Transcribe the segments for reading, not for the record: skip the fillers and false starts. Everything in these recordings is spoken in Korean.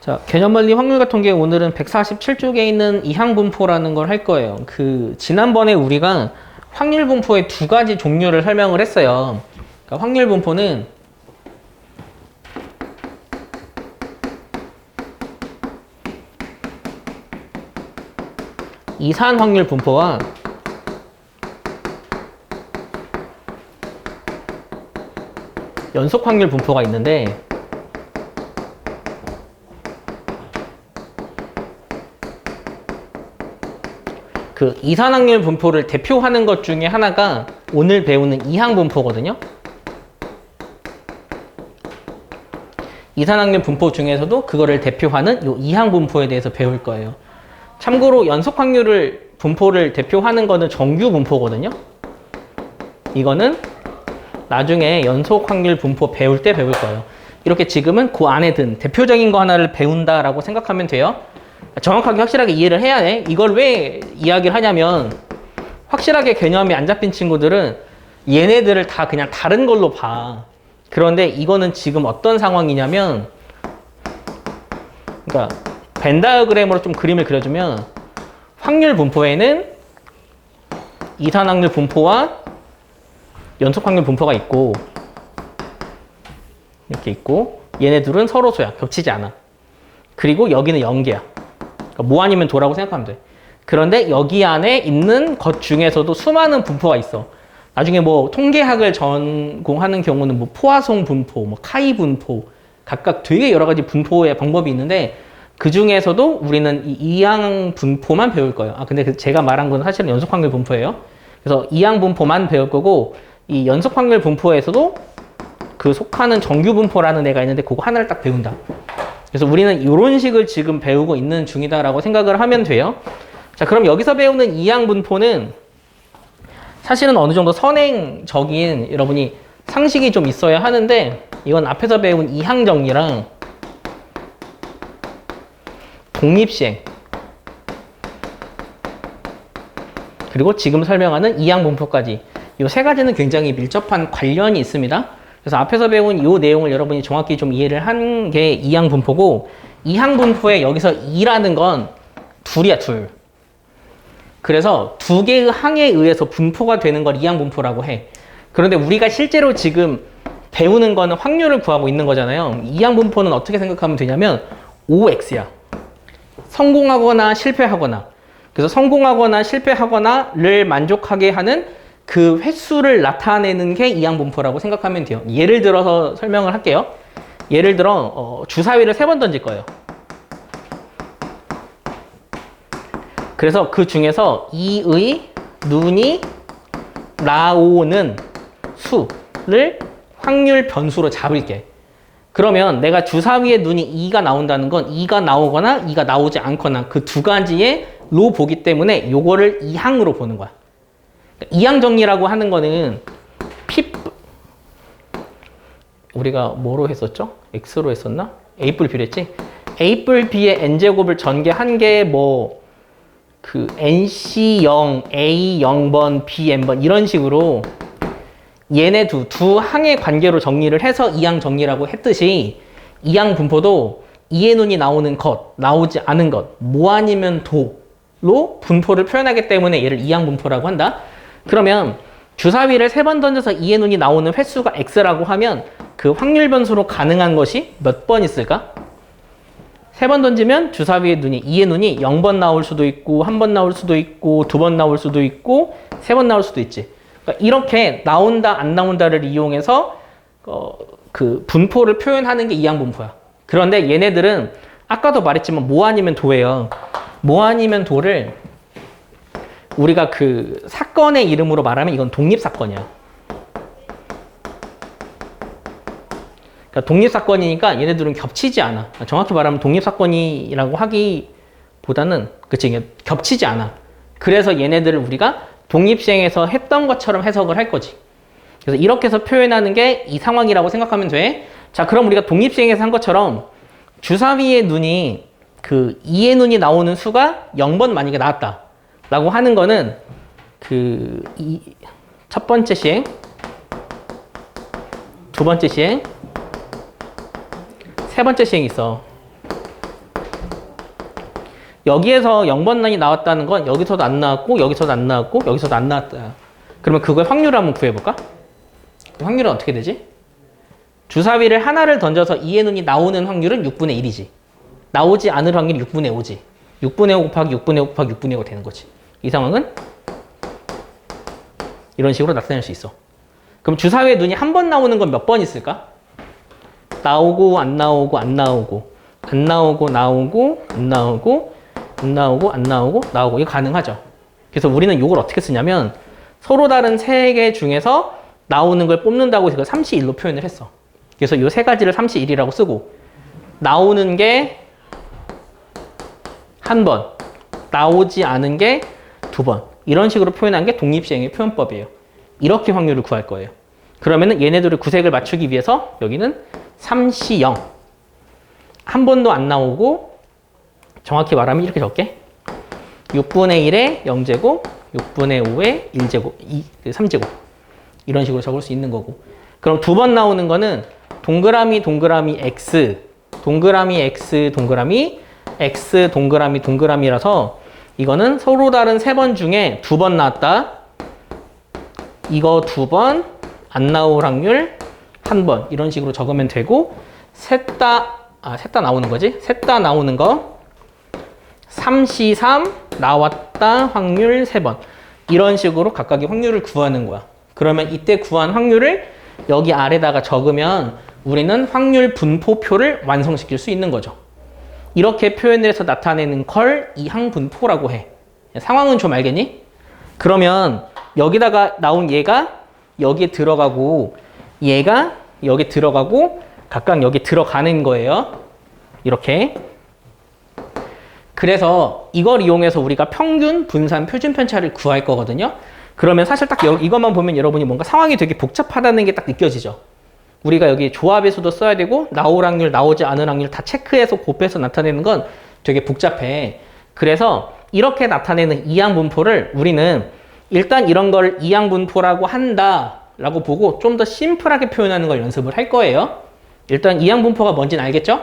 자, 개념원리 확률과 통계 오늘은 147쪽에 있는 이항분포라는 걸 할 거예요. 지난번에 우리가 확률분포의 두 가지 종류를 설명을 했어요. 그러니까 확률분포는 이산 확률 분포와 연속 확률 분포가 있는데 이산 확률 분포를 대표하는 것 중에 하나가 오늘 배우는 이항 분포거든요. 이산 확률 분포 중에서도 그거를 대표하는 요 이항 분포에 대해서 배울 거예요. 참고로 연속 확률을 분포를 대표하는 거는 정규 분포거든요. 이거는 나중에 연속 확률 분포 배울 때 배울 거예요. 이렇게 지금은 그 안에 든 대표적인 거 하나를 배운다라고 생각하면 돼요. 정확하게 확실하게 이해를 해야 해. 이걸 왜 이야기를 하냐면 확실하게 개념이 안 잡힌 친구들은 얘네들을 다 그냥 다른 걸로 봐. 그런데 이거는 지금 어떤 상황이냐면, 그러니까 벤 다이어그램으로 좀 그림을 그려주면 확률 분포에는 이산 확률 분포와 연속 확률 분포가 있고 이렇게 있고, 얘네 둘은 서로 소야, 겹치지 않아. 그리고 여기는 연계야. 그러니까 뭐 아니면 도라고 생각하면 돼. 그런데 여기 안에 있는 것 중에서도 수많은 분포가 있어. 나중에 뭐 통계학을 전공하는 경우는 뭐 포화송 분포, 뭐 카이 분포, 각각 되게 여러 가지 분포의 방법이 있는데 그 중에서도 우리는 이 이항 분포만 배울 거예요. 근데 제가 말한 건 사실은 연속 확률 분포예요. 그래서 이항 분포만 배울 거고, 이 연속 확률 분포에서도 그 속하는 정규 분포라는 애가 있는데 그거 하나를 딱 배운다. 그래서 우리는 이런 식을 지금 배우고 있는 중이다라고 생각을 하면 돼요. 자, 그럼 여기서 배우는 이항 분포는 사실은 어느 정도 선행적인 여러분이 상식이 좀 있어야 하는데, 이건 앞에서 배운 이항 정리랑 독립시행 그리고 지금 설명하는 이항 분포까지, 이 세 가지는 굉장히 밀접한 관련이 있습니다. 그래서 앞에서 배운 이 내용을 여러분이 정확히 좀 이해를 한 게 이항 분포고, 이항 분포에 여기서 2라는 건 둘이야, 둘. 그래서 두 개의 항에 의해서 분포가 되는 걸 이항 분포라고 해. 그런데 우리가 실제로 지금 배우는 거는 확률을 구하고 있는 거잖아요. 이항 분포는 어떻게 생각하면 되냐면 OX야. 성공하거나 실패하거나. 그래서 성공하거나 실패하거나를 만족하게 하는 그 횟수를 나타내는 게 이항 분포라고 생각하면 돼요. 예를 들어서 설명을 할게요. 예를 들어 주사위를 3번 던질 거예요. 그래서 그 중에서 2의 눈이 나오는 수를 확률 변수로 잡을게. 그러면 내가 주사위에 눈이 2가 나온다는 건 2가 나오거나 2가 나오지 않거나 그 두 가지의 로 보기 때문에 요거를 이항으로 보는 거야. 이항 정리라고 하는 거는 우리가 뭐로 했었죠? X로 했었나? A 뿔 B랬지? A 뿔 B의 N제곱을 전개한 게 NC0, A0번, BN번 이런 식으로 얘네 두 항의 관계로 정리를 해서 이항 정리라고 했듯이, 이항 분포도 이의 눈이 나오는 것, 나오지 않은 것, 뭐 아니면 도로 분포를 표현하기 때문에 얘를 이항 분포라고 한다. 그러면 주사위를 3번 던져서 이의 눈이 나오는 횟수가 X라고 하면 그 확률 변수로 가능한 것이 몇 번 있을까? 3번 던지면 주사위의 눈이, 이의 눈이 0번 나올 수도 있고 1번 나올 수도 있고 2번 나올 수도 있고 3번 나올 수도 있지. 그러니까 이렇게 나온다 안 나온다를 이용해서 그 분포를 표현하는 게 이항 분포야. 그런데 얘네들은 아까도 말했지만 뭐 아니면 도예요. 뭐 아니면 도를 우리가 그 사건의 이름으로 말하면 이건 독립사건이야. 그러니까 독립사건이니까 얘네들은 겹치지 않아. 정확히 말하면 독립사건이라고 하기보다는 그치, 겹치지 않아. 그래서 얘네들을 우리가 독립시행에서 했던 것처럼 해석을 할 거지. 그래서 이렇게 해서 표현하는 게 이 상황이라고 생각하면 돼. 자, 그럼 우리가 독립시행에서 한 것처럼 주사위의 눈이 이의 눈이 나오는 수가 0번 만약에 나왔다 라고 하는 거는 첫 번째 시행, 두 번째 시행, 세 번째 시행이 있어. 여기에서 0번란이 나왔다는 건 여기서도 안 나왔고 여기서도 안 나왔고 여기서도 안 나왔다. 그러면 그걸 확률을 한번 구해볼까? 그 확률은 어떻게 되지? 주사위를 하나를 던져서 2의 눈이 나오는 확률은 6분의 1이지. 나오지 않을 확률이 6분의 5지. 6분의 5 곱하기 6분의 5 곱하기 6분의 5가 되는 거지. 이 상황은 이런 식으로 나타낼 수 있어. 그럼 주사위에 눈이 한 번 나오는 건 몇 번 있을까? 나오고 안 나오고 안 나오고 안 나오고 나오고 안 나오고 안 나오고 안 나오고 나오고 이거 가능하죠. 그래서 우리는 이걸 어떻게 쓰냐면 서로 다른 세 개 중에서 나오는 걸 뽑는다고 해서 3C1로 표현을 했어. 그래서 이 세 가지를 3C1이라고 쓰고 나오는 게 한 번, 나오지 않은 게 두 번 이런 식으로 표현한 게 독립시행의 표현법이에요. 이렇게 확률을 구할 거예요. 그러면은 얘네들의 구색을 맞추기 위해서 여기는 3C0 한 번도 안 나오고 정확히 말하면 이렇게 적게 6분의 1의 0제곱 6분의 5의 1제곱 3제곱 이런 식으로 적을 수 있는 거고 그럼 두 번 나오는 거는 동그라미 동그라미 X 동그라미 X 동그라미 X 동그라미 동그라미라서 이거는 서로 다른 세 번 중에 두 번 나왔다. 이거 두 번 안 나올 확률 한 번 이런 식으로 적으면 되고 셋 다 나오는 거지. 셋 다 나오는 거 3C3 나왔다 확률 3번 이런 식으로 각각의 확률을 구하는 거야. 그러면 이때 구한 확률을 여기 아래다가 적으면 우리는 확률 분포표를 완성시킬 수 있는 거죠. 이렇게 표현을 해서 나타내는 걸 이항분포라고 해. 상황은 좀 알겠니? 그러면 여기다가 나온 얘가 여기에 들어가고 얘가 여기 들어가고 각각 여기 들어가는 거예요. 이렇게. 그래서 이걸 이용해서 우리가 평균, 분산, 표준 편차를 구할 거거든요. 그러면 사실 딱 이것만 보면 여러분이 뭔가 상황이 되게 복잡하다는 게 딱 느껴지죠. 우리가 여기 조합에서도 써야 되고 나올 확률, 나오지 않을 확률 다 체크해서 곱해서 나타내는 건 되게 복잡해. 그래서 이렇게 나타내는 이항분포를 우리는 일단 이런 걸 이항분포라고 한다라고 보고 좀 더 심플하게 표현하는 걸 연습을 할 거예요. 일단 이항분포가 뭔지는 알겠죠?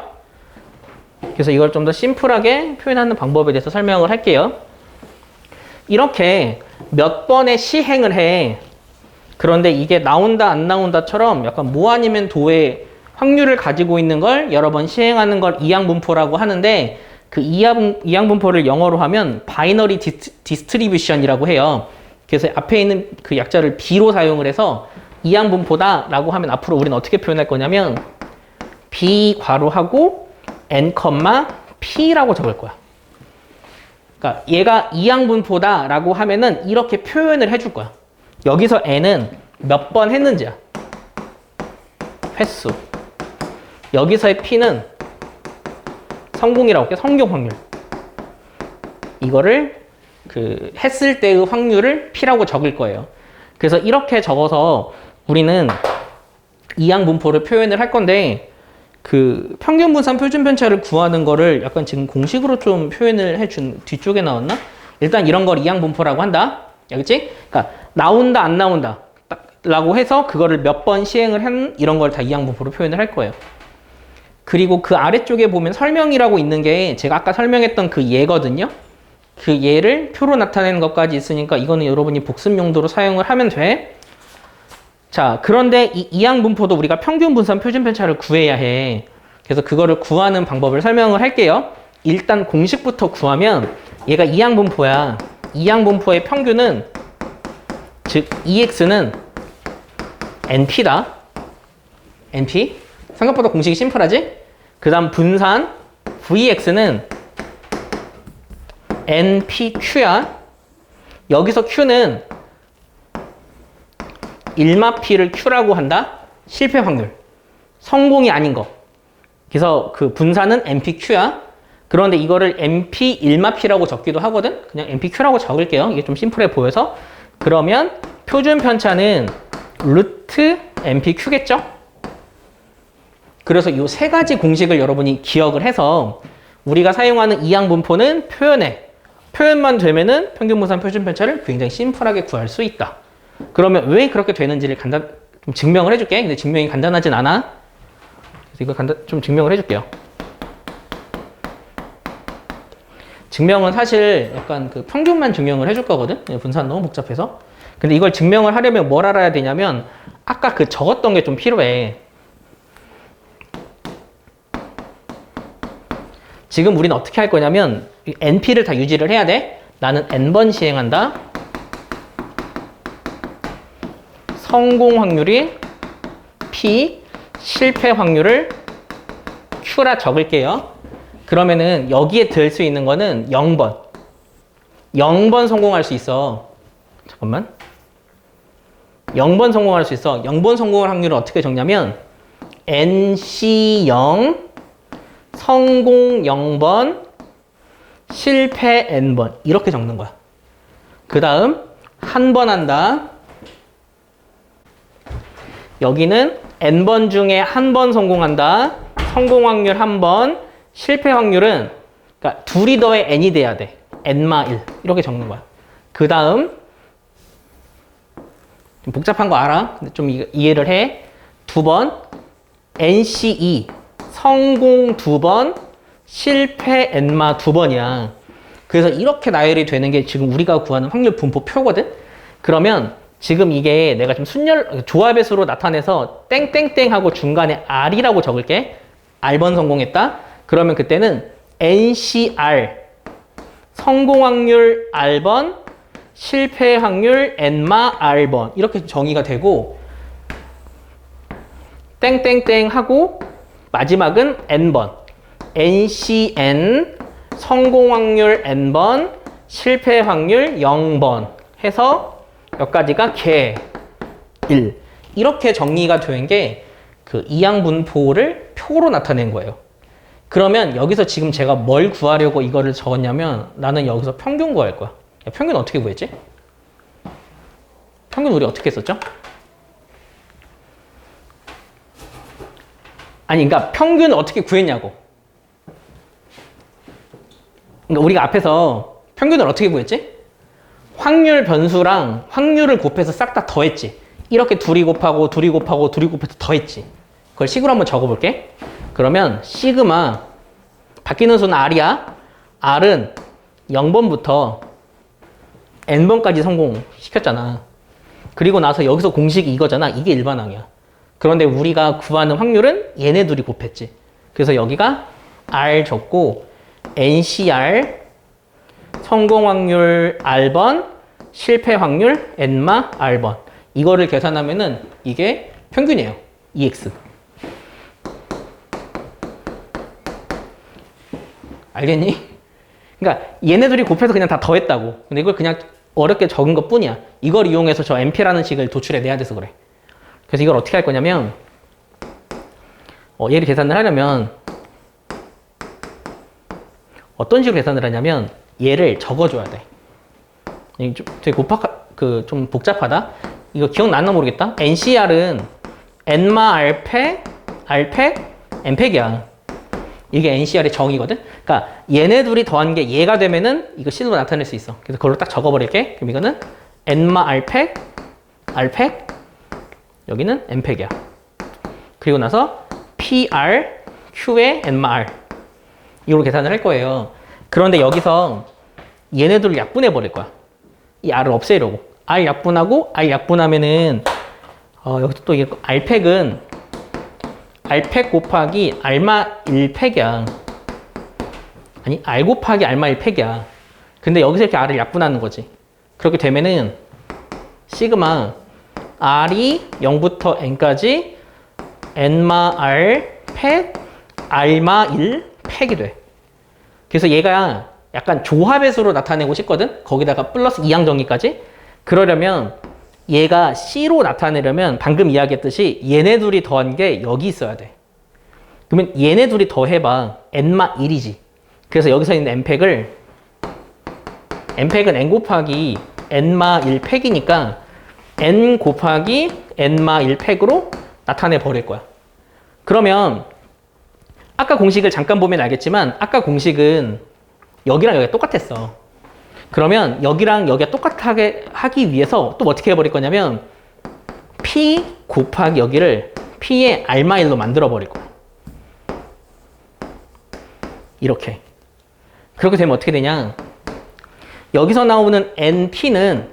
그래서 이걸 좀 더 심플하게 표현하는 방법에 대해서 설명을 할게요. 이렇게 몇 번의 시행을 해. 그런데 이게 나온다 안 나온다처럼 약간 뭐 아니면 도의 확률을 가지고 있는 걸 여러 번 시행하는 걸 이항분포라고 하는데 그 이항분포를 영어로 하면 바이너리 디스트리뷰션이라고 해요. 그래서 앞에 있는 그 약자를 B로 사용을 해서 이항분포다라고 하면 앞으로 우리는 어떻게 표현할 거냐면 B 괄호하고 N, P라고 적을 거야. 그러니까 얘가 이항분포다라고 하면은 이렇게 표현을 해줄 거야. 여기서 N은 몇 번 했는지야. 횟수. 여기서의 P는 성공이라고 할게. 성공 확률. 이거를 했을 때의 확률을 P라고 적을 거예요. 그래서 이렇게 적어서 우리는 이항분포를 표현을 할 건데 평균 분산 표준 편차를 구하는 거를 약간 지금 공식으로 좀 표현을 해준 뒤쪽에 나왔나? 일단 이런 걸 이항분포라고 한다. 알겠지? 그러니까 나온다 안 나온다 라고 해서 그거를 몇 번 시행을 한 이런 걸 다 이항분포로 표현을 할 거예요. 그리고 그 아래쪽에 보면 설명이라고 있는 게 제가 아까 설명했던 그 예거든요. 그 예를 표로 나타내는 것까지 있으니까 이거는 여러분이 복습 용도로 사용을 하면 돼. 자, 그런데 이 이항분포도 우리가 평균 분산 표준 편차를 구해야 해. 그래서 그거를 구하는 방법을 설명을 할게요. 일단 공식부터 구하면 얘가 이항분포야. 이항분포의 평균은 즉 EX는 NP다. NP. 생각보다 공식이 심플하지? 그 다음 분산 VX는 NPQ야. 여기서 Q는 일마P를 Q라고 한다. 실패 확률. 성공이 아닌 거. 그래서 그 분산은 NPQ야. 그런데 이거를 NP 일마P라고 적기도 하거든. 그냥 NPQ라고 적을게요. 이게 좀 심플해 보여서. 그러면 표준 편차는 루트 NPQ겠죠? 그래서 이 세 가지 공식을 여러분이 기억을 해서 우리가 사용하는 이항분포는 표현해. 표현만 되면은 평균분산 표준 편차를 굉장히 심플하게 구할 수 있다. 그러면 왜 그렇게 되는지를 좀 증명을 해줄게. 근데 증명이 간단하진 않아. 그래서 이거 좀 증명을 해줄게요. 증명은 사실 약간 그 평균만 증명을 해줄 거거든? 분산 너무 복잡해서. 근데 이걸 증명을 하려면 뭘 알아야 되냐면 아까 그 적었던 게 좀 필요해. 지금 우리는 어떻게 할 거냐면 NP를 다 유지를 해야 돼. 나는 N번 시행한다. 성공 확률이 P, 실패 확률을 Q라 적을게요. 그러면은 여기에 들 수 있는 거는 0번. 0번 성공할 수 있어. 잠깐만. 0번 성공할 수 있어. 0번 성공할 확률을 어떻게 적냐면 NC0 성공 0번, 실패 N번 이렇게 적는 거야. 그 다음 한 번 한다. 여기는 N번 중에 한 번 성공한다. 성공 확률 1번, 실패 확률은 그러니까 둘이 더해 N이 돼야 돼. N-1 이렇게 적는 거야. 그 다음 좀 복잡한 거 알아? 근데 좀 이해를 해. 2번 NC2 성공 2번, 실패 N마 2번이야. 그래서 이렇게 나열이 되는 게 지금 우리가 구하는 확률 분포 표거든? 그러면 지금 이게 내가 좀 조합의 수로 나타내서 땡땡땡 하고 중간에 R이라고 적을게. R번 성공했다. 그러면 그때는 NCR 성공 확률 R번, 실패 확률 N마 R번 이렇게 정의가 되고 땡땡땡 하고 마지막은 N번. NCN 성공 확률 N번, 실패 확률 0번 해서 여기까지가 개 1. 이렇게 정리가 된 게 그 이항 분포를 표로 나타낸 거예요. 그러면 여기서 지금 제가 뭘 구하려고 이거를 적었냐면 나는 여기서 평균 구할 거야. 야, 평균 어떻게 구했지? 평균 우리 어떻게 했었죠? 아니, 그러니까 평균을 어떻게 구했냐고. 그러니까 우리가 앞에서 평균을 어떻게 구했지? 확률 변수랑 확률을 곱해서 싹 다 더했지. 이렇게 둘이 곱하고 둘이 곱하고 둘이 곱해서 더했지. 그걸 식으로 한번 적어볼게. 그러면 시그마 바뀌는 수는 R이야. R은 0번부터 N번까지 성공시켰잖아. 그리고 나서 여기서 공식이 이거잖아. 이게 일반항이야. 그런데 우리가 구하는 확률은 얘네 둘이 곱했지. 그래서 여기가 R 적고 NCR 성공 확률 R번, 실패 확률 N마 R번. 이거를 계산하면은 이게 평균이에요. EX. 알겠니? 그러니까 얘네들이 곱해서 그냥 다 더했다고. 근데 이걸 그냥 어렵게 적은 것 뿐이야. 이걸 이용해서 저 NP라는 식을 도출해내야 돼서 그래. 그래서 이걸 어떻게 할 거냐면 얘를 계산을 하려면 어떤 식으로 계산을 하냐면 얘를 적어줘야 돼. 좀 되게 좀 복잡하다. 이거 기억나나 모르겠다. NCR은 N마 R팩, R팩, N팩이야. 이게 NCR의 정의거든. 그러니까 얘네 둘이 더한 게 얘가 되면은 이거 C로 나타낼 수 있어. 그래서 그걸로 딱 적어버릴게. 그럼 이거는 N마 R팩, R팩, 여기는 N팩이야. 그리고 나서 PR, Q에 N마 R. 이걸로 계산을 할 거예요. 그런데 여기서 얘네들을 약분해 버릴 거야. 이 R을 없애려고. R 약분하고 R 약분하면은 여기서 또 이게 R팩은 R팩 곱하기 R마 1팩이야. 아니 R 곱하기 R마 1팩이야. 근데 여기서 이렇게 R을 약분하는 거지. 그렇게 되면은 시그마 R이 0부터 N까지 N마 R 팩 R마 1 팩이 돼. 그래서 얘가 약간 조합의 수로 나타내고 싶거든. 거기다가 플러스 이항 정의까지. 그러려면 얘가 C로 나타내려면 방금 이야기했듯이 얘네 둘이 더한 게 여기 있어야 돼. 그러면 얘네 둘이 더해봐. N마 1이지. 그래서 여기서 있는 N팩은 N 곱하기 N마 1팩이니까 N 곱하기 N마 1팩으로 나타내 버릴 거야. 그러면 아까 공식을 잠깐 보면 알겠지만 아까 공식은 여기랑 여기가 똑같았어. 그러면 여기랑 여기가 똑같게 하기 위해서 또 어떻게 해버릴 거냐면 P 곱하기 여기를 P의 R마 1로 만들어 버릴 거야. 이렇게. 그렇게 되면 어떻게 되냐? 여기서 나오는 NP는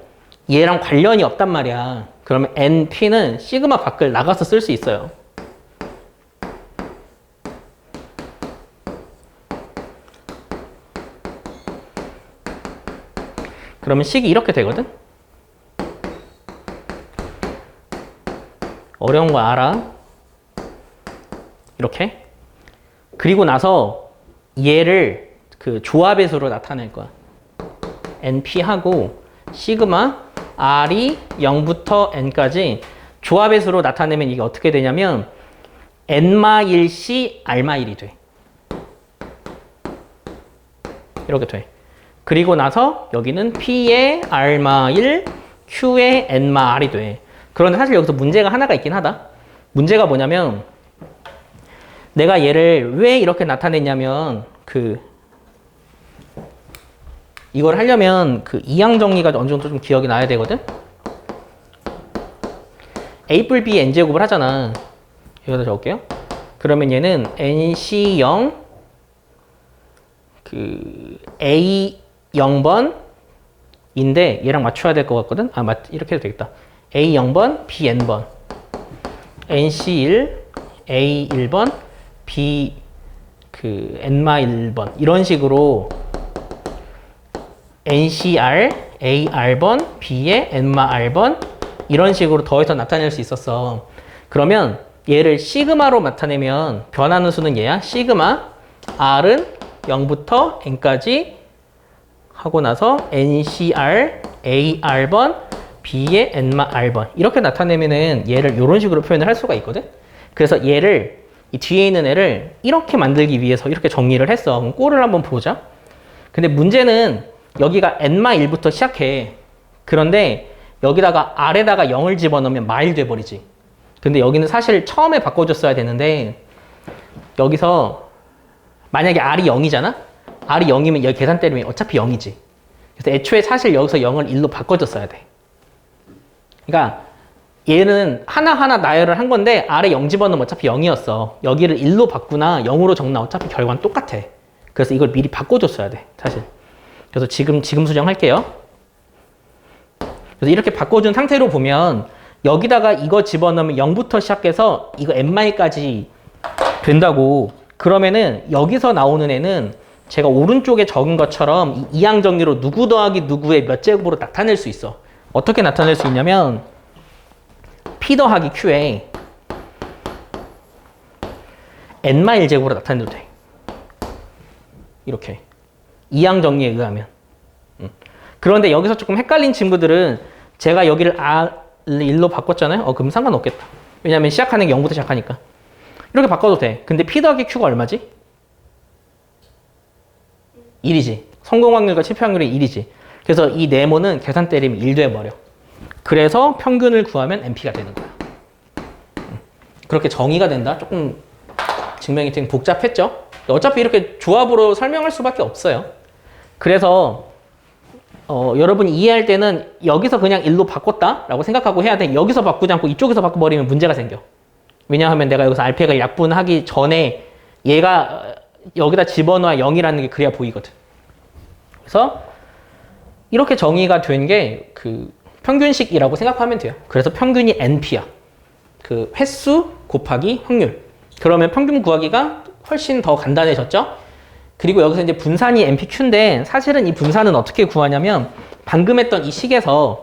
얘랑 관련이 없단 말이야. 그러면 NP는 시그마 밖을 나가서 쓸 수 있어요. 그러면 식이 이렇게 되거든? 어려운 거 알아? 이렇게. 그리고 나서 얘를 그 조합의 수로 나타낼 거야. NP하고 시그마 R이 0부터 N까지 조합의 수로 나타내면 이게 어떻게 되냐면 N-1C R-1이 돼. 이렇게 돼. 그리고 나서 여기는 P의 R-1, Q의 N-R이 돼. 그런데 사실 여기서 문제가 하나가 있긴 하다. 문제가 뭐냐면 내가 얘를 왜 이렇게 나타냈냐면 이걸 하려면 이항 정리가 어느 정도 좀 기억이 나야 되거든. A 뿔 B N제곱을 하잖아. 여기다 적을게요. 그러면 얘는 NC0 A 0번인데 얘랑 맞춰야 될 것 같거든. 이렇게 해도 되겠다. A 0번, B N번, NC1 A 1번, B N-1번 이런 식으로 NCR A R번, B의 N-R번 이런 식으로 더해서 나타낼 수 있었어. 그러면 얘를 시그마로 나타내면 변하는 수는 얘야. 시그마 R은 0부터 N까지 하고 나서 NCR A R번, B의 N-R번 이렇게 나타내면은 얘를 이런 식으로 표현을 할 수가 있거든. 그래서 얘를 이 뒤에 있는 애를 이렇게 만들기 위해서 이렇게 정리를 했어. 그럼 꼴을 한번 보자. 근데 문제는 여기가 N-1부터 시작해. 그런데 여기다가 R에다가 0을 집어넣으면 마일 돼버리지. 근데 여기는 사실 처음에 바꿔줬어야 되는데 여기서 만약에 R이 0이잖아? R이 0이면 여기 계산 때리면 어차피 0이지. 그래서 애초에 사실 여기서 0을 1로 바꿔줬어야 돼. 그러니까 얘는 하나하나 나열을 한 건데 R에 0 집어넣으면 어차피 0이었어. 여기를 1로 바꾸나 0으로 적나 어차피 결과는 똑같아. 그래서 이걸 미리 바꿔줬어야 돼. 사실. 그래서 지금 수정할게요. 그래서 이렇게 바꿔준 상태로 보면 여기다가 이거 집어넣으면 0부터 시작해서 이거 N-까지 된다고. 그러면은 여기서 나오는 애는 제가 오른쪽에 적은 것처럼 이항 정리로 누구 더하기 누구의 몇 제곱으로 나타낼 수 있어. 어떻게 나타낼 수 있냐면 P 더하기 Q에 N-1제곱으로 나타내도 돼. 이렇게. 이항 정리에 의하면. 그런데 여기서 조금 헷갈린 친구들은 제가 여기를 R을 1로 바꿨잖아요. 그럼 상관없겠다. 왜냐면 시작하는 게 0부터 시작하니까. 이렇게 바꿔도 돼. 근데 P 더하기 Q가 얼마지? 1이지. 성공 확률과 실패 확률이 1이지. 그래서 이 네모는 계산 때리면 1 돼버려. 그래서 평균을 구하면 NP가 되는 거야. 그렇게 정의가 된다? 조금 증명이 되게 복잡했죠? 어차피 이렇게 조합으로 설명할 수밖에 없어요. 그래서 여러분이 이해할 때는 여기서 그냥 1로 바꿨다라고 생각하고 해야 돼. 여기서 바꾸지 않고 이쪽에서 바꿔버리면 문제가 생겨. 왜냐하면 내가 여기서 알파를 약분하기 전에 얘가 여기다 집어넣어야 0이라는 게 그래야 보이거든. 그래서 이렇게 정의가 된 게 평균식이라고 생각하면 돼요. 그래서 평균이 NP야. 횟수 곱하기 확률. 그러면 평균 구하기가 훨씬 더 간단해졌죠? 그리고 여기서 이제 분산이 NPQ인데 사실은 이 분산은 어떻게 구하냐면 방금 했던 이 식에서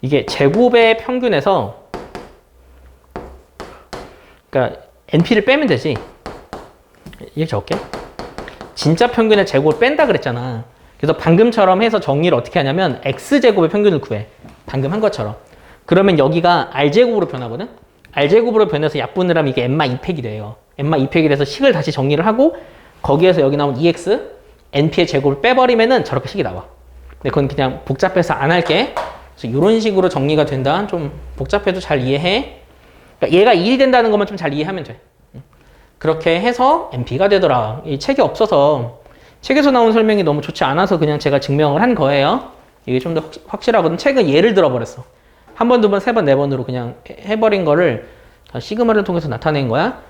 이게 제곱의 평균에서 그러니까 NP를 빼면 되지. 이렇게 적을게. 진짜 평균의 제곱을 뺀다 그랬잖아. 그래서 방금처럼 해서 정리를 어떻게 하냐면 X제곱의 평균을 구해. 방금 한 것처럼. 그러면 여기가 R제곱으로 변하거든? R제곱으로 변해서 약분을 하면 이게 N-2팩이 돼요. N-2팩이 돼서 식을 다시 정리를 하고 거기에서 여기 나온 EX, NP의 제곱을 빼버리면은 저렇게 식이 나와. 근데 그건 그냥 복잡해서 안 할게. 그래서 이런 식으로 정리가 된다. 좀 복잡해도 잘 이해해. 그러니까 얘가 1이 된다는 것만 좀 잘 이해하면 돼. 그렇게 해서 NP가 되더라. 이 책이 없어서 책에서 나온 설명이 너무 좋지 않아서 그냥 제가 증명을 한 거예요. 이게 좀 더 확실하거든. 책은 예를 들어버렸어. 한 번, 두 번, 세 번, 네 번으로 그냥 해버린 거를 시그마를 통해서 나타낸 거야.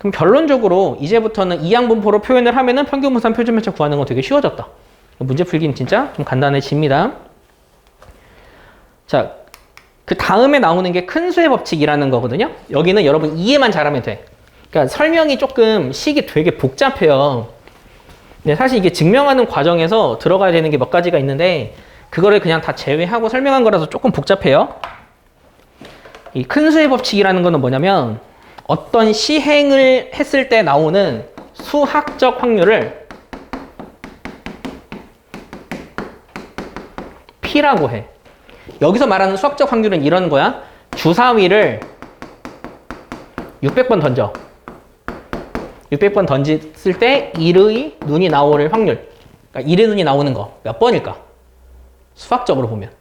그럼 결론적으로 이제부터는 이항분포로 표현을 하면은 평균분산 표준편차 구하는 거 되게 쉬워졌다. 문제 풀기는 진짜 좀 간단해집니다. 자, 그 다음에 나오는 게 큰 수의 법칙이라는 거거든요. 여기는 여러분 이해만 잘하면 돼. 그러니까 설명이 조금 식이 되게 복잡해요. 근데 사실 이게 증명하는 과정에서 들어가야 되는 게 몇 가지가 있는데 그거를 그냥 다 제외하고 설명한 거라서 조금 복잡해요. 이 큰 수의 법칙이라는 거는 뭐냐면 어떤 시행을 했을 때 나오는 수학적 확률을 P라고 해. 여기서 말하는 수학적 확률은 이런 거야. 주사위를 600번 던져. 600번 던졌을 때 1의 눈이 나올 확률. 그러니까 1의 눈이 나오는 거 몇 번일까? 수학적으로 보면.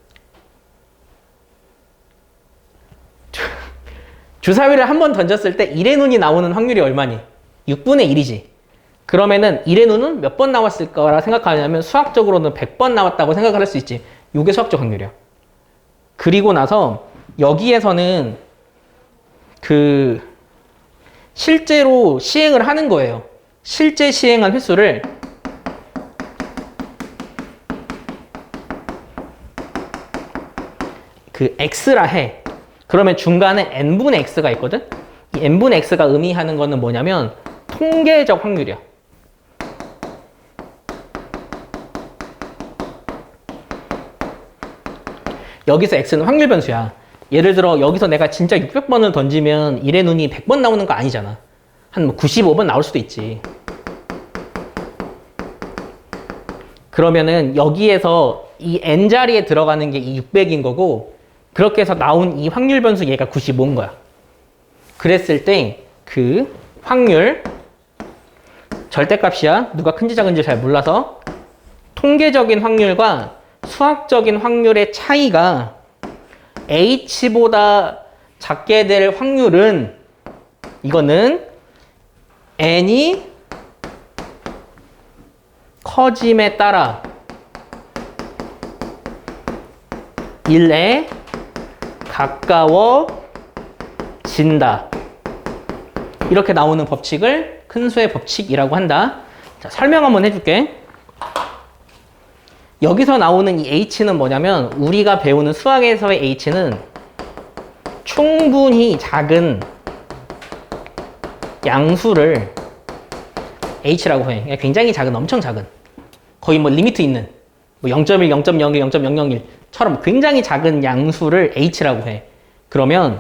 주사위를 한 번 던졌을 때 1의 눈이 나오는 확률이 얼마니? 6분의 1이지. 그러면은 1의 눈은 몇 번 나왔을 거라 생각하냐면 수학적으로는 100번 나왔다고 생각을 할 수 있지. 이게 수학적 확률이야. 그리고 나서 여기에서는 그 실제로 시행을 하는 거예요. 실제 시행한 횟수를 그 x라 해. 그러면 중간에 n분의 x가 있거든? 이 n분의 x가 의미하는 거는 뭐냐면 통계적 확률이야. 여기서 x는 확률 변수야. 예를 들어 여기서 내가 진짜 600번을 던지면 1의 눈이 100번 나오는 거 아니잖아. 한 뭐 95번 나올 수도 있지. 그러면은 여기에서 이 n자리에 들어가는 게 이 600인 거고 그렇게 해서 나온 이 확률 변수 얘가 95인 거야. 그랬을 때 그 확률 절대값이야. 누가 큰지 작은지 잘 몰라서 통계적인 확률과 수학적인 확률의 차이가 h보다 작게 될 확률은 이거는 n이 커짐에 따라 1에 가까워진다. 이렇게 나오는 법칙을 큰 수의 법칙이라고 한다. 자, 설명 한번 해줄게. 여기서 나오는 이 h는 뭐냐면 우리가 배우는 수학에서의 h는 충분히 작은 양수를 h라고 해. 굉장히 작은, 엄청 작은. 거의 뭐 리미트 있는 뭐 0.1, 0.01, 0.001처럼 굉장히 작은 양수를 h라고 해. 그러면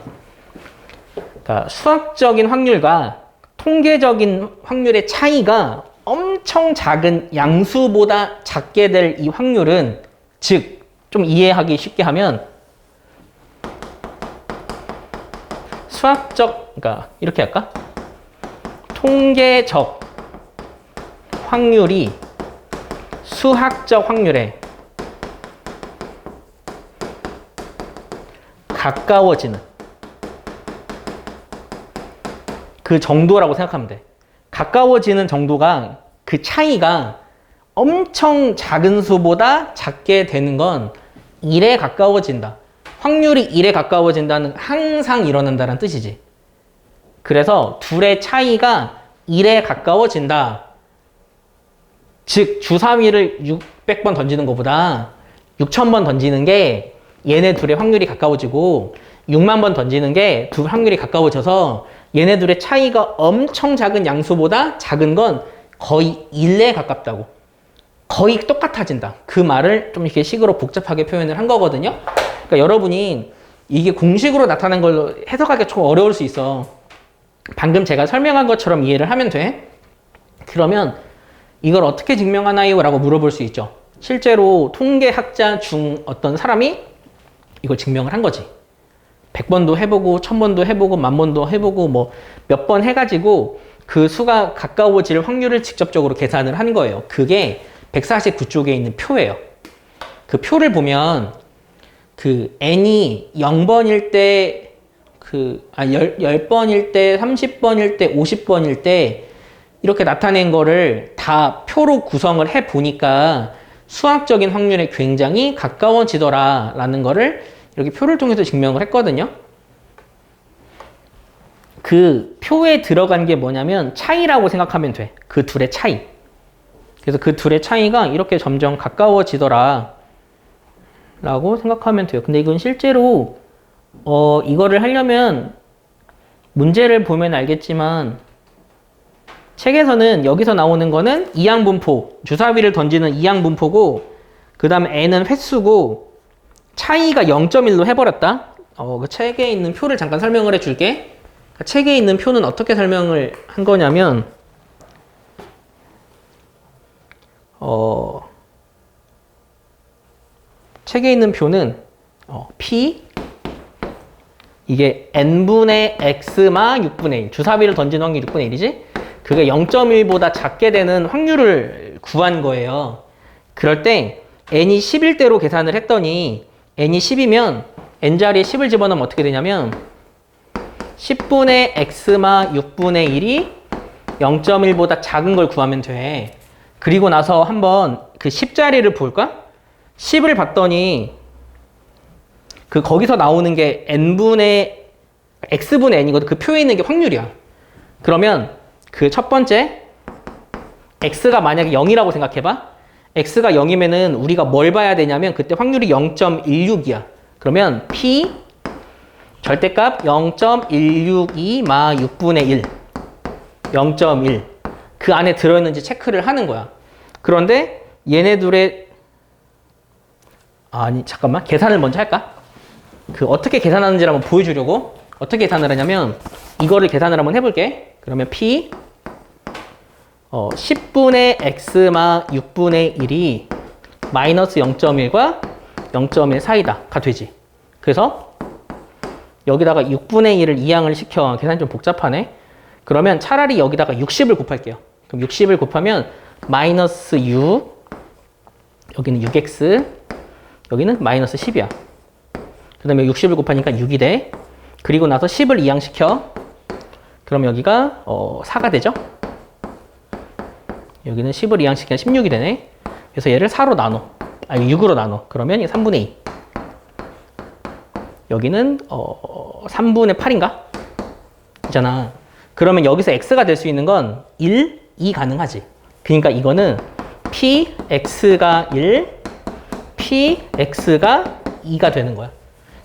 그러니까 수학적인 확률과 통계적인 확률의 차이가 엄청 작은 양수보다 작게 될 이 확률은 즉 좀 이해하기 쉽게 하면 수학적 그러니까 이렇게 할까? 통계적 확률이 수학적 확률에 가까워지는 그 정도라고 생각하면 돼. 가까워지는 정도가 그 차이가 엄청 작은 수보다 작게 되는 건 1에 가까워진다. 확률이 1에 가까워진다는 항상 일어난다는 뜻이지. 그래서 둘의 차이가 1에 가까워진다. 즉 주사위를 600번 던지는 것보다 6000번 던지는 게 얘네 둘의 확률이 가까워지고 6만 번 던지는 게 둘 확률이 가까워져서 얘네 둘의 차이가 엄청 작은 양수보다 작은 건 거의 1에 가깝다고. 거의 똑같아진다. 그 말을 좀 이렇게 식으로 복잡하게 표현을 한 거거든요. 그러니까 여러분이 이게 공식으로 나타난 걸 해석하기가 좀 어려울 수 있어. 방금 제가 설명한 것처럼 이해를 하면 돼. 그러면 이걸 어떻게 증명하나요? 라고 물어볼 수 있죠. 실제로 통계학자 중 어떤 사람이 이걸 증명을 한 거지. 100번도 해보고 1000번도 해보고 10,000번도 해보고 뭐 몇 번 해가지고 그 수가 가까워질 확률을 직접적으로 계산을 한 거예요. 그게 149쪽에 있는 표예요. 그 표를 보면 그 n이 0번일 때 10번일 때 30번일 때 50번일 때 이렇게 나타낸 거를 다 표로 구성을 해 보니까 수학적인 확률에 굉장히 가까워지더라 라는 거를 이렇게 표를 통해서 증명을 했거든요. 그 표에 들어간 게 뭐냐면 차이라고 생각하면 돼. 그 둘의 차이. 그래서 그 둘의 차이가 이렇게 점점 가까워지더라 라고 생각하면 돼요. 근데 이건 실제로 이거를 하려면 문제를 보면 알겠지만 책에서는 여기서 나오는 거는 이항분포, 주사위를 던지는 이항분포고 그 다음에 n은 횟수고 차이가 0.1로 해버렸다. 그 책에 있는 표를 잠깐 설명을 해줄게. 책에 있는 표는 어떻게 설명을 한 거냐면 책에 있는 표는 P 이게 n분의 x마 6분의 1 주사위를 던지는 확률 6분의 1이지? 그게 0.1보다 작게 되는 확률을 구한 거예요. 그럴 때 n이 10일 대로 계산을 했더니 n이 10이면 n자리에 10을 집어넣으면 어떻게 되냐면 10분의 x마 6분의 1이 0.1보다 작은 걸 구하면 돼. 그리고 나서 한번 그 10자리를 볼까? 10을 봤더니 그 거기서 나오는 게 n분의 x분의 n이거든. 그 표에 있는 게 확률이야. 그러면 그 첫 번째 x가 만약에 0이라고 생각해봐. x가 0이면은 우리가 뭘 봐야 되냐면 그때 확률이 0.16이야. 그러면 p 절대값 0.162 마 6분의 1 0.1 그 안에 들어있는지 체크를 하는 거야. 그런데 얘네 둘의 아니 잠깐만 계산을 먼저 할까? 그 어떻게 계산하는지를 한번 보여주려고. 어떻게 계산을 하냐면 이거를 계산을 한번 해볼게. 그러면 p 10분의 x마 6분의 1이 마이너스 0.1과 0.1 사이다가 되지. 그래서 여기다가 6분의 1을 이항을 시켜. 계산이 좀 복잡하네. 그러면 차라리 여기다가 60을 곱할게요. 그럼 60을 곱하면 마이너스 6 여기는 6x 여기는 마이너스 10이야. 그 다음에 60을 곱하니까 6이 돼. 그리고 나서 10을 이항시켜. 그럼 여기가 4가 되죠. 여기는 10을 이항시키면 16이 되네. 그래서 얘를 4로 나눠. 아니 6으로 나눠. 그러면 3분의 2. 여기는 3분의 8인가? 있잖아. 그러면 여기서 x가 될 수 있는 건 1, 2 가능하지. 그러니까 이거는 px가 1, px가 2가 되는 거야.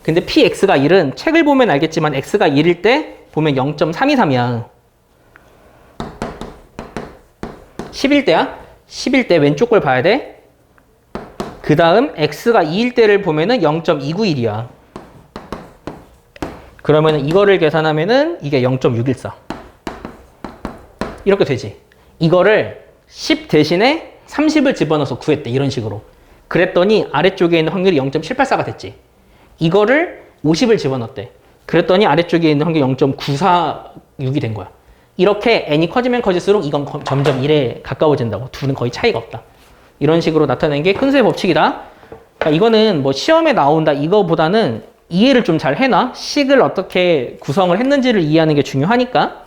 근데 px가 1은 책을 보면 알겠지만 x가 1일 때 보면 0.323이야. 10일 때야? 10일 때 왼쪽 걸 봐야 돼. 그 다음 x가 2일 때를 보면은 0.291이야. 그러면 이거를 계산하면은 이게 0.614. 이렇게 되지. 이거를 10 대신에 30을 집어넣어서 구했대. 이런 식으로. 그랬더니 아래쪽에 있는 확률이 0.784가 됐지. 이거를 50을 집어넣었대. 그랬더니 아래쪽에 있는 확률이 0.946이 된 거야. 이렇게 n이 커지면 커질수록 이건 점점 1에 가까워진다고. 둘은 거의 차이가 없다. 이런 식으로 나타낸 게 큰수의 법칙이다. 그러니까 이거는 뭐 시험에 나온다 이거보다는 이해를 좀 잘 해놔. 식을 어떻게 구성을 했는지를 이해하는 게 중요하니까.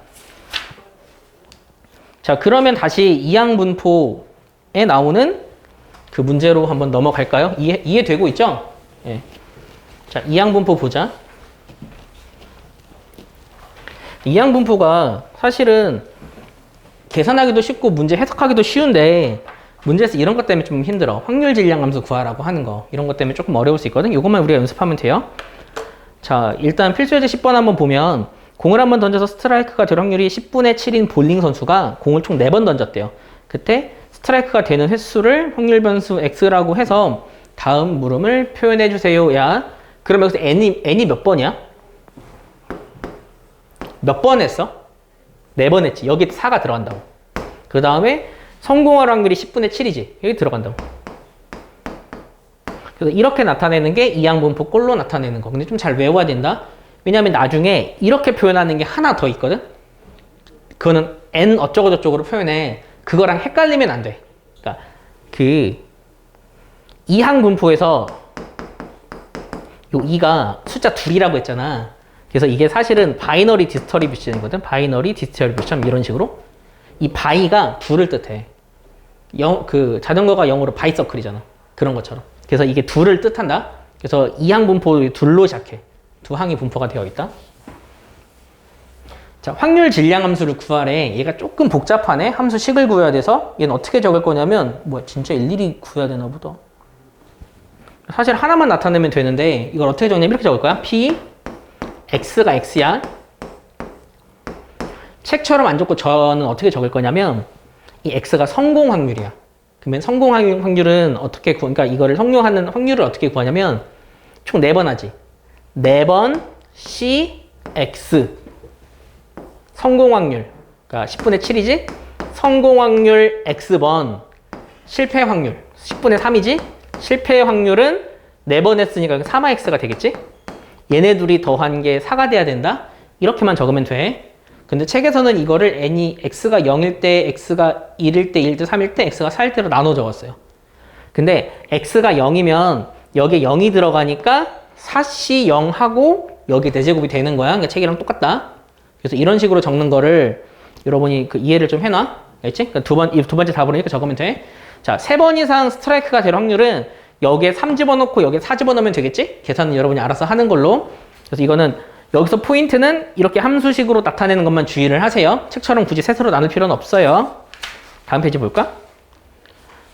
자, 그러면 다시 이항분포에 나오는 그 문제로 한번 넘어갈까요? 이해되고 있죠? 예. 자, 이항분포 보자. 이항분포가 사실은 계산하기도 쉽고 문제 해석하기도 쉬운데 문제에서 이런 것 때문에 좀 힘들어. 확률 질량함수 구하라고 하는 거. 이런 것 때문에 조금 어려울 수 있거든. 이것만 우리가 연습하면 돼요. 자, 일단 필수예제 10번 한번 보면 공을 한번 던져서 스트라이크가 될 확률이 10분의 7인 볼링 선수가 공을 총 4번 던졌대요. 그때 스트라이크가 되는 횟수를 확률 변수 x라고 해서 다음 물음을 표현해 주세요. 야, 그럼 여기서 n이 몇 번이야? 몇 번 했어? 4번 했지. 여기 4가 들어간다고. 그 다음에 성공할 확률이 10분의 7이지. 여기 들어간다고. 그래서 이렇게 나타내는 게 이항분포 꼴로 나타내는 거. 근데 좀 잘 외워야 된다. 왜냐면 나중에 이렇게 표현하는 게 하나 더 있거든. 그거는 n 어쩌고 저쩌고로 표현해. 그거랑 헷갈리면 안 돼. 그러니까 그 이항분포에서 요 2가 숫자 2이라고 했잖아. 그래서 이게 사실은 바이너리 디스트리뷰션이거든. 바이너리 디스트리뷰션 이런 식으로. 이 바이가 2를 뜻해. 그 자전거가 영어로 바이서클이잖아. 그런 것처럼. 그래서 이게 2를 뜻한다. 그래서 이항분포 2로 시작해. 2항이 분포가 되어 있다. 자, 확률 질량 함수를 구하래. 얘가 조금 복잡하네. 함수 식을 구해야 돼서 얘는 어떻게 적을 거냐면 뭐야 진짜 일일이 구해야 되나 보다. 사실 하나만 나타내면 되는데 이걸 어떻게 적냐면 이렇게 적을 거야. P X가 X야. 책처럼 안 적고 저는 어떻게 적을 거냐면 이 X가 성공 확률이야. 그러면 성공 확률은 어떻게 그러니까 이거를 성공하는 확률을 어떻게 구하냐면 총 4번 하지. 4번 C X 성공 확률. 그러니까 10분의 7이지. 성공 확률 X번 실패 확률 10분의 3이지. 실패 확률은 4번 했으니까 3X가 되겠지? 얘네 둘이 더한 게 4가 돼야 된다? 이렇게만 적으면 돼. 근데 책에서는 이거를 n이 x가 0일 때, x가 1일 때, 1일 때, 3일 때, x가 4일 때로 나눠 적었어요. 근데 x가 0이면 여기에 0이 들어가니까 4c 0하고 여기 대제곱이 되는 거야. 그러니까 책이랑 똑같다. 그래서 이런 식으로 적는 거를 여러분이 그 이해를 좀 해놔. 알겠지? 그러니까 두 번째 답으로 이렇게 적으면 돼. 자, 3번 이상 스트라이크가 될 확률은 여기에 3 집어넣고 여기에 4 집어넣으면 되겠지? 계산은 여러분이 알아서 하는 걸로. 그래서 이거는 여기서 포인트는 이렇게 함수식으로 나타내는 것만 주의를 하세요. 책처럼 굳이 셋으로 나눌 필요는 없어요. 다음 페이지 볼까?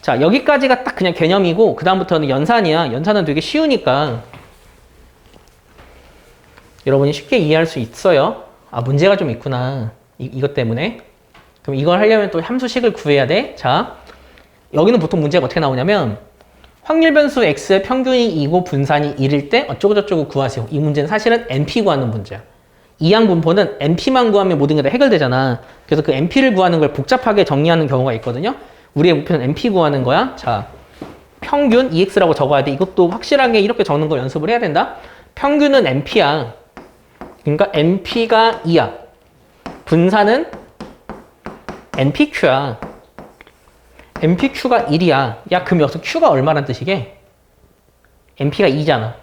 자, 여기까지가 딱 그냥 개념이고 그 다음부터는 연산이야. 연산은 되게 쉬우니까 여러분이 쉽게 이해할 수 있어요. 아, 문제가 좀 있구나. 이것 때문에. 그럼 이걸 하려면 또 함수식을 구해야 돼. 자, 여기는 보통 문제가 어떻게 나오냐면 확률 변수 x의 평균이 2고 분산이 1일 때 어쩌고저쩌고 구하세요. 이 문제는 사실은 NP 구하는 문제야. 이항 분포는 NP만 구하면 모든 게 다 해결되잖아. 그래서 그 NP를 구하는 걸 복잡하게 정리하는 경우가 있거든요. 우리의 목표는 NP 구하는 거야. 자, 평균 EX라고 적어야 돼. 이것도 확실하게 이렇게 적는 걸 연습을 해야 된다. 평균은 NP야. 그러니까 NP가 2야. 분산은 NPQ야. NPQ가 1이야. 야, 그럼 여기서 Q가 얼마란 뜻이게? NP가 2잖아.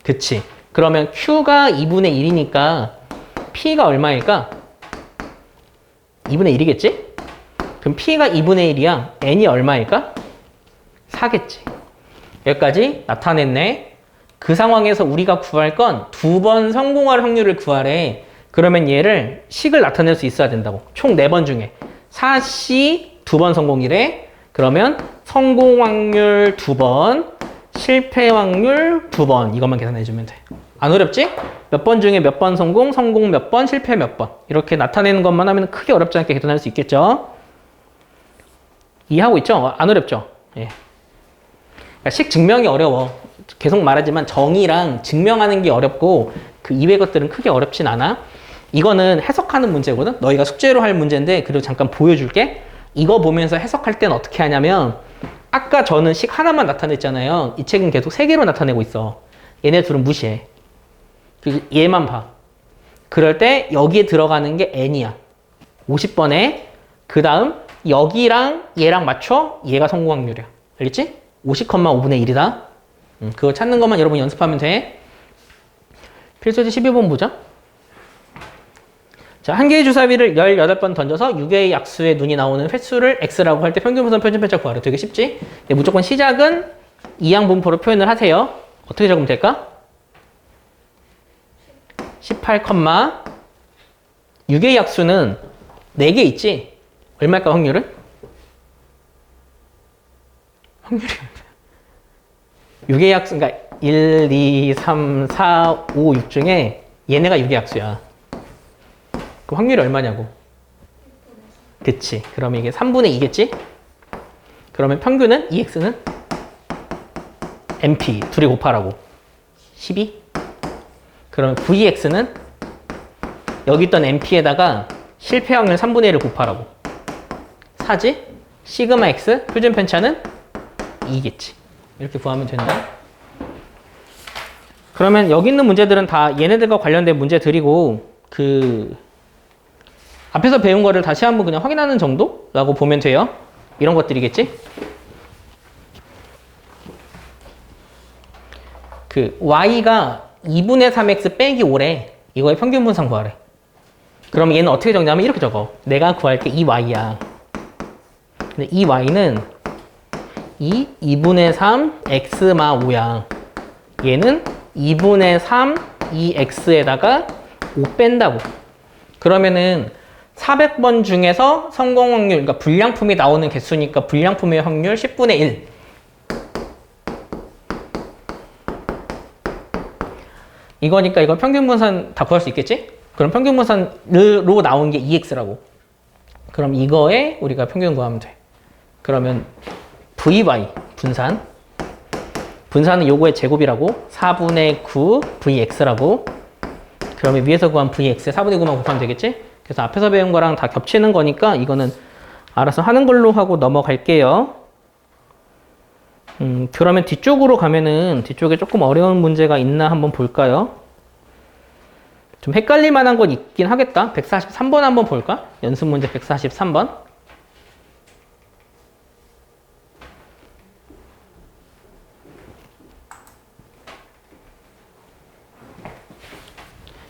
그치? 그러면 Q가 2분의 1이니까 P가 얼마일까? 2분의 1이겠지? 그럼 P가 2분의 1이야. N이 얼마일까? 4겠지. 여기까지 나타냈네. 그 상황에서 우리가 구할 건 2번 성공할 확률을 구하래. 그러면 얘를 식을 나타낼 수 있어야 된다고. 총 4번 중에 4C 2번 성공이래. 그러면 성공 확률 2번, 실패 확률 2번. 이것만 계산해주면 돼. 안 어렵지? 몇 번 중에 몇 번 성공, 성공 몇 번, 실패 몇 번. 이렇게 나타내는 것만 하면 크게 어렵지 않게 계산할 수 있겠죠? 이해하고 있죠? 안 어렵죠? 예. 그러니까 식 증명이 어려워. 계속 말하지만 정의랑 증명하는 게 어렵고 그 이외의 것들은 크게 어렵진 않아. 이거는 해석하는 문제거든? 너희가 숙제로 할 문제인데 그리고 잠깐 보여줄게. 이거 보면서 해석할 땐 어떻게 하냐면 아까 저는 식 하나만 나타냈잖아요. 이 책은 계속 3개로 나타내고 있어. 얘네 둘은 무시해. 그리고 얘만 봐. 그럴 때 여기에 들어가는 게 n이야. 50번에 그 다음 여기랑 얘랑 맞춰 얘가 성공 확률이야. 알겠지? 50,5분의 1이다. 그거 찾는 것만 여러분 연습하면 돼. 필수제 12번 보자. 자, 한 개의 주사위를 18번 던져서 6개의 약수의 눈이 나오는 횟수를 x라고 할 때 평균분산 표준편차 구하래. 되게 쉽지? 무조건 시작은 이항 분포로 표현을 하세요. 어떻게 적으면 될까? 18, 6개의 약수는 4개 있지? 얼마일까 확률은? 확률이 6개의 약수, 그러니까 1, 2, 3, 4, 5, 6 중에 얘네가 6개의 약수야. 그 확률이 얼마냐고. 그치. 그러면 이게 3분의 2겠지? 그러면 평균은 EX는 NP 둘이 곱하라고. 12. 그러면 VX는 여기 있던 NP에다가 실패 확률 3분의 1을 곱하라고. 4지? 시그마 X 표준 편차는 2겠지. 이렇게 구하면 된다. 그러면 여기 있는 문제들은 다 얘네들과 관련된 문제들이고 그 앞에서 배운 거를 다시 한번 그냥 확인하는 정도라고 보면 돼요. 이런 것들이겠지? 그 y가 2분의 3x 빼기 5래. 이거의 평균 분산 구하래. 그럼 얘는 어떻게 적냐면 이렇게 적어. 내가 구할 게 이 y야. 근데 이 y는 2분의 3 x마 5야. 얘는 2분의 3 2x에다가 5 뺀다고. 그러면은 400번 중에서 성공 확률, 그러니까 불량품이 나오는 개수니까 불량품의 확률 10분의 1. 이거니까 이거 평균 분산 다 구할 수 있겠지? 그럼 평균 분산으로 나온 게 EX라고. 그럼 이거에 우리가 평균 구하면 돼. 그러면 VY, 분산은 요거의 제곱이라고. 4분의 9 VX라고. 그러면 위에서 구한 VX에 4분의 9만 곱하면 되겠지? 그래서 앞에서 배운 거랑 다 겹치는 거니까 이거는 알아서 하는 걸로 하고 넘어갈게요. 그러면 뒤쪽으로 가면은 뒤쪽에 조금 어려운 문제가 있나 한번 볼까요? 좀 헷갈릴 만한 건 있긴 하겠다. 143번 한번 볼까? 연습 문제 143번.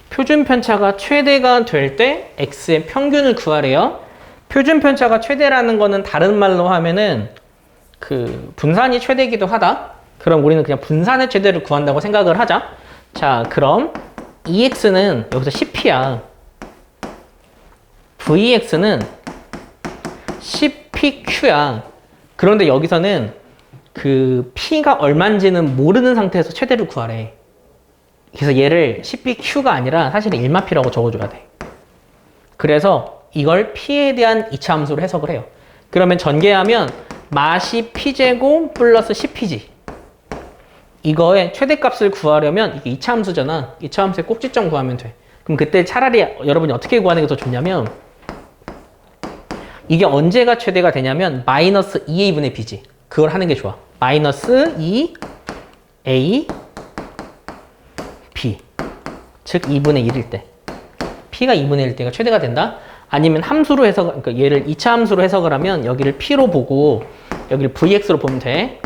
표준 편차가 최대가 될 때 x의 평균을 구하래요. 표준 편차가 최대라는 거는 다른 말로 하면은 그 분산이 최대이기도 하다. 그럼 우리는 그냥 분산의 최대를 구한다고 생각을 하자. 자, 그럼 EX는 여기서 10P야. VX는 10PQ야. 그런데 여기서는 그 P가 얼마인지는 모르는 상태에서 최대를 구하래. 그래서 얘를 10PQ가 아니라 사실은 1마P라고 적어줘야 돼. 그래서 이걸 P에 대한 이차 함수로 해석을 해요. 그러면 전개하면 마시 P제곱 플러스 10P지. 이거의 최대값을 구하려면 이게 이차 함수잖아. 이차 함수의 꼭지점 구하면 돼. 그럼 그때 차라리 여러분이 어떻게 구하는 게 더 좋냐면 이게 언제가 최대가 되냐면 마이너스 2a분의 b지. 그걸 하는 게 좋아. 마이너스 2a b. 즉 2분의 1일 때. p가 2분의 1일 때가 최대가 된다. 아니면 함수로 해석, 그러니까 얘를 2차 함수로 해석을 하면 여기를 p로 보고 여기를 vx로 보면 돼.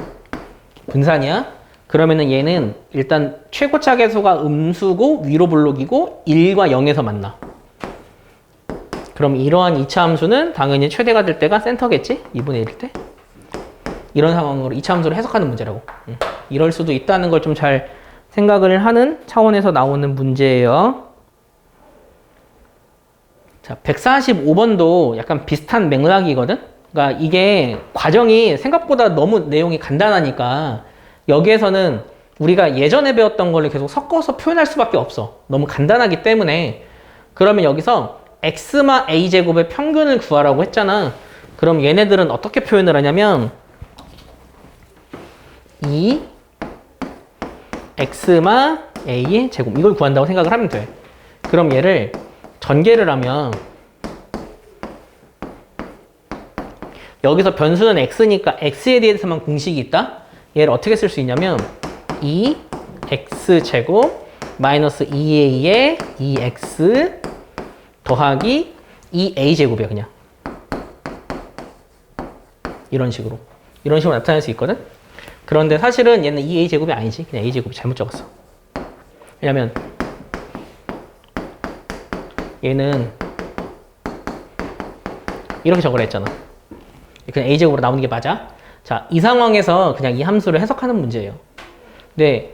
분산이야. 그러면은 얘는 일단 최고차 계수가 음수고 위로 블록이고 1과 0에서 만나. 그럼 이러한 2차 함수는 당연히 최대가 될 때가 센터겠지? 2분의 1일 때. 이런 상황으로 2차 함수를 해석하는 문제라고. 이럴 수도 있다는 걸 좀 잘 생각을 하는 차원에서 나오는 문제예요. 자, 145번도 약간 비슷한 맥락이거든? 그러니까 이게 과정이 생각보다 너무 내용이 간단하니까 여기에서는 우리가 예전에 배웠던 거를 계속 섞어서 표현할 수밖에 없어. 너무 간단하기 때문에. 그러면 여기서 x마 a제곱의 평균을 구하라고 했잖아. 그럼 얘네들은 어떻게 표현을 하냐면 이 x마 a의 제곱 이걸 구한다고 생각을 하면 돼. 그럼 얘를 전개를 하면 여기서 변수는 x니까 x에 대해서만 공식이 있다. 얘를 어떻게 쓸 수 있냐면 2x제곱 마이너스 2a의 2x 더하기 2a제곱이야 그냥. 이런 식으로 나타낼 수 있거든. 그런데 사실은 얘는 2a제곱이 아니지. 그냥 a제곱이 잘못 적었어. 왜냐면 얘는 이렇게 적으라 했잖아. 그냥 a제곱으로 나오는 게 맞아. 자, 이 상황에서 그냥 이 함수를 해석하는 문제예요. 근데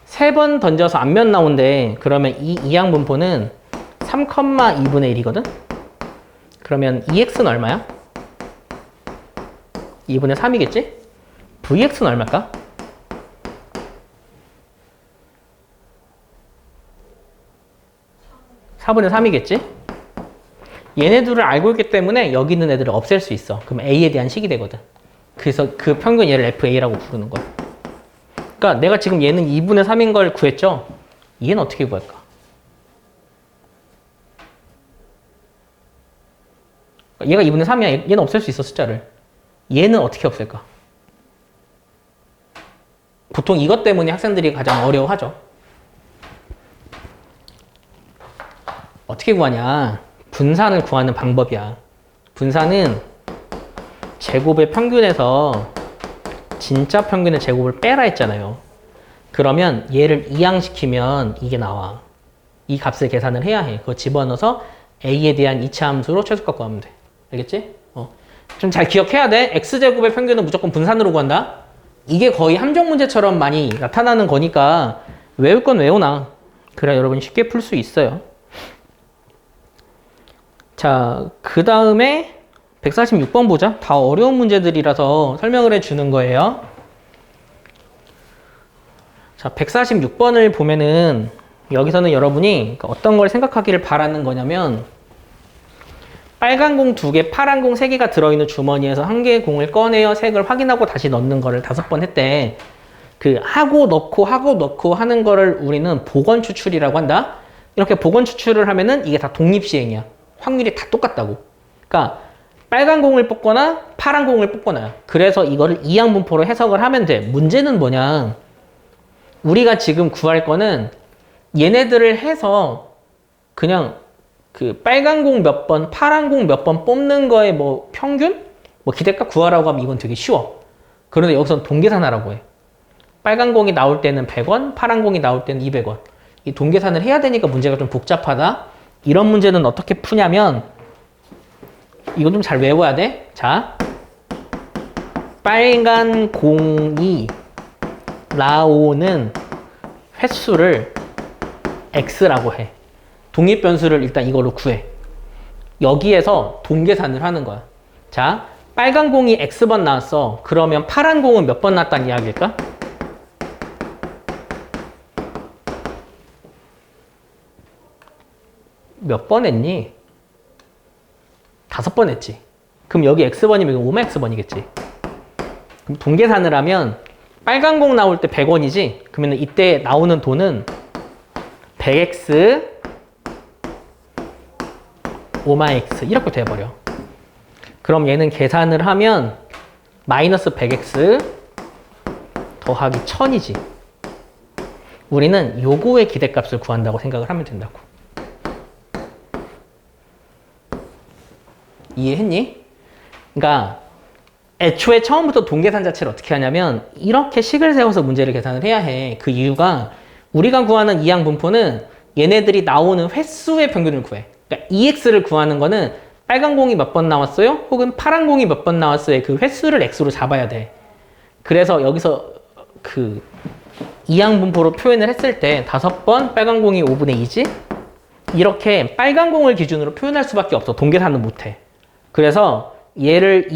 3번 던져서 앞면 나온대. 그러면 이 이항분포는 3,2분의 1이거든? 그러면 2x는 얼마야? 2분의 3이겠지? vx는 얼마일까? (4분의 3이겠지) 얘네 둘을 알고 있기 때문에 여기 있는 애들을 없앨 수 있어. 그럼 a에 대한 식이 되거든. 그래서 그 평균 얘를 FA라고 부르는 거야. 그러니까 내가 지금 얘는 2분의 3인 걸 구했죠? 얘는 어떻게 구할까? 얘가 2분의 3이야. 얘는 없앨 수 있어, 숫자를. 얘는 어떻게 없앨까? 보통 이것 때문에 학생들이 가장 어려워하죠. 어떻게 구하냐? 분산을 구하는 방법이야. 분산은 제곱의 평균에서 진짜 평균의 제곱을 빼라 했잖아요. 그러면 얘를 이항시키면 이게 나와. 이 값을 계산을 해야 해. 그거 집어넣어서 a에 대한 2차 함수로 최소값 구하면 돼. 알겠지? 좀 잘 기억해야 돼. x제곱의 평균은 무조건 분산으로 구한다. 이게 거의 함정 문제처럼 많이 나타나는 거니까 외울 건 외우나. 그래야 여러분이 쉽게 풀 수 있어요. 자, 그 다음에 146번 보자. 다 어려운 문제들이라서 설명을 해주는 거예요. 자, 146번을 보면은 여기서는 여러분이 어떤 걸 생각하기를 바라는 거냐면 빨간 공 2개, 파란 공 3개가 들어있는 주머니에서 한 개의 공을 꺼내어 색을 확인하고 다시 넣는 거를 5번 했대. 그 하고 넣고 하는 거를 우리는 복원 추출이라고 한다. 이렇게 복원 추출을 하면은 이게 다 독립시행이야. 확률이 다 똑같다고. 그러니까 빨간 공을 뽑거나 파란 공을 뽑거나. 그래서 이거를 이항분포로 해석을 하면 돼. 문제는 뭐냐. 우리가 지금 구할 거는 얘네들을 해서 그냥 그 빨간 공 몇 번, 파란 공 몇 번 뽑는 거에 뭐 평균? 뭐 기대값 구하라고 하면 이건 되게 쉬워. 그런데 여기서는 동계산하라고 해. 빨간 공이 나올 때는 100원, 파란 공이 나올 때는 200원. 이 동계산을 해야 되니까 문제가 좀 복잡하다. 이런 문제는 어떻게 푸냐면 이건 좀 잘 외워야 돼. 자, 빨간 공이 나오는 횟수를 x라고 해. 독립변수를 일단 이걸로 구해. 여기에서 동계산을 하는 거야. 자, 빨간 공이 x번 나왔어. 그러면 파란 공은 몇 번 나왔다는 이야기일까? 몇 번 했니? 5번 했지. 그럼 여기 x번이면 이건 5x번이겠지. 그럼 동계산을 하면 빨간 공 나올 때 100원이지? 그러면 이때 나오는 돈은 100x 5x 이렇게 돼버려. 그럼 얘는 계산을 하면 마이너스 100x 더하기 1000이지. 우리는 요거의 기대값을 구한다고 생각을 하면 된다고. 이해했니? 그러니까 애초에 처음부터 동계산 자체를 어떻게 하냐면 이렇게 식을 세워서 문제를 계산을 해야 해. 그 이유가 우리가 구하는 이항분포는 얘네들이 나오는 횟수의 평균을 구해. 그러니까 EX를 구하는 거는 빨간 공이 몇 번 나왔어요? 혹은 파란 공이 몇 번 나왔어요? 그 횟수를 X로 잡아야 돼. 그래서 여기서 그 이항분포로 표현을 했을 때 5번 빨간 공이 5분의 2지? 이렇게 빨간 공을 기준으로 표현할 수밖에 없어. 동계산은 못해. 그래서 얘를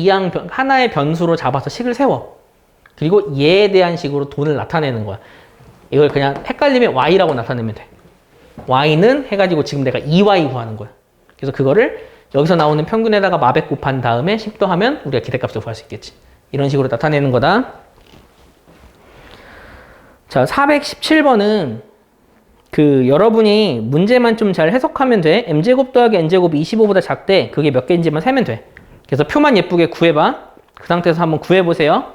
하나의 변수로 잡아서 식을 세워. 그리고 얘에 대한 식으로 돈을 나타내는 거야. 이걸 그냥 헷갈리면 y라고 나타내면 돼. y는 해가지고 지금 내가 2y 구하는 거야. 그래서 그거를 여기서 나오는 평균에다가 마백 곱한 다음에 10 더하면 우리가 기대값을 구할 수 있겠지. 이런 식으로 나타내는 거다. 자, 417번은 그 여러분이 문제만 좀 잘 해석하면 돼. m제곱 더하기 n제곱이 25보다 작대. 그게 몇 개인지만 세면 돼. 그래서 표만 예쁘게 구해봐. 그 상태에서 한번 구해보세요.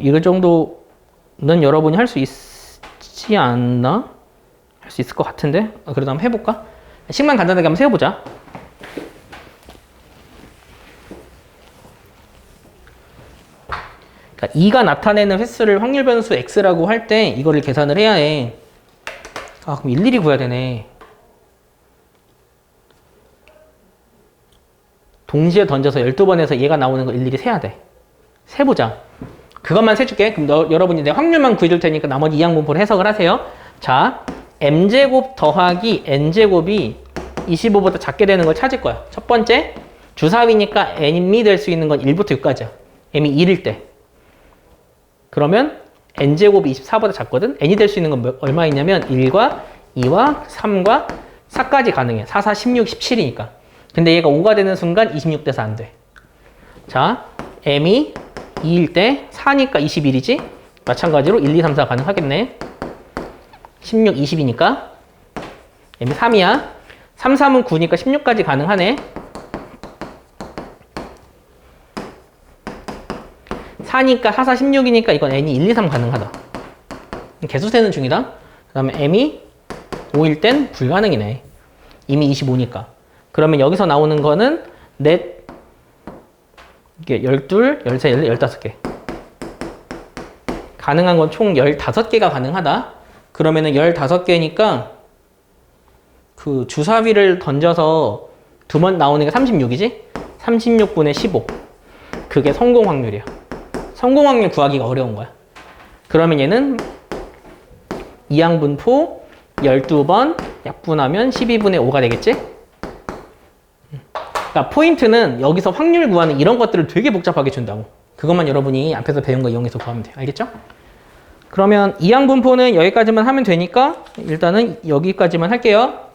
이거 정도는 여러분이 할 수 있지 않나? 할 수 있을 것 같은데? 그래도 한번 해볼까? 식만 간단하게 한번 세워보자. 그러니까 2가 나타내는 횟수를 확률 변수 x라고 할 때 이거를 계산을 해야 해. 아, 그럼 일일이 구해야 되네. 동시에 던져서 12번에서 얘가 나오는 거 일일이 세야 돼. 세보자. 그것만 세줄게. 그럼 여러분이 내 확률만 구해줄 테니까 나머지 이항분포를 해석을 하세요. 자, m제곱 더하기 n제곱이 25보다 작게 되는 걸 찾을 거야. 첫 번째, 주사위니까 n이 될 수 있는 건 1부터 6까지야. m이 1일 때. 그러면 n제곱이 24보다 작거든? n이 될 수 있는 건 얼마 있냐면 1과 2와 3과 4까지 가능해. 4, 4, 16, 17이니까. 근데 얘가 5가 되는 순간 26 돼서 안 돼. 자, m이 2일 때 4니까 21이지? 마찬가지로 1, 2, 3, 4 가능하겠네. 16, 20이니까 m이 3이야. 3, 3은 9니까 16까지 가능하네. 4니까 4, 4, 16이니까 이건 n이 1, 2, 3 가능하다. 개수 세는 중이다. 그 다음에 m이 5일 땐 불가능이네. 이미 25니까. 그러면 여기서 나오는 거는 넷, 이게 12, 13, 15개. 가능한 건 총 15개가 가능하다. 그러면은 15개니까 그 주사위를 던져서 2번 나오는 게 36이지? 36분의 15. 그게 성공 확률이야. 성공 확률 구하기가 어려운 거야. 그러면 얘는 이항분포 12번 약분하면 12분의 5가 되겠지? 그러니까 포인트는 여기서 확률 구하는 이런 것들을 되게 복잡하게 준다고. 그것만 여러분이 앞에서 배운 거 이용해서 구하면 돼요. 알겠죠? 그러면 이항분포는 여기까지만 하면 되니까 일단은 여기까지만 할게요.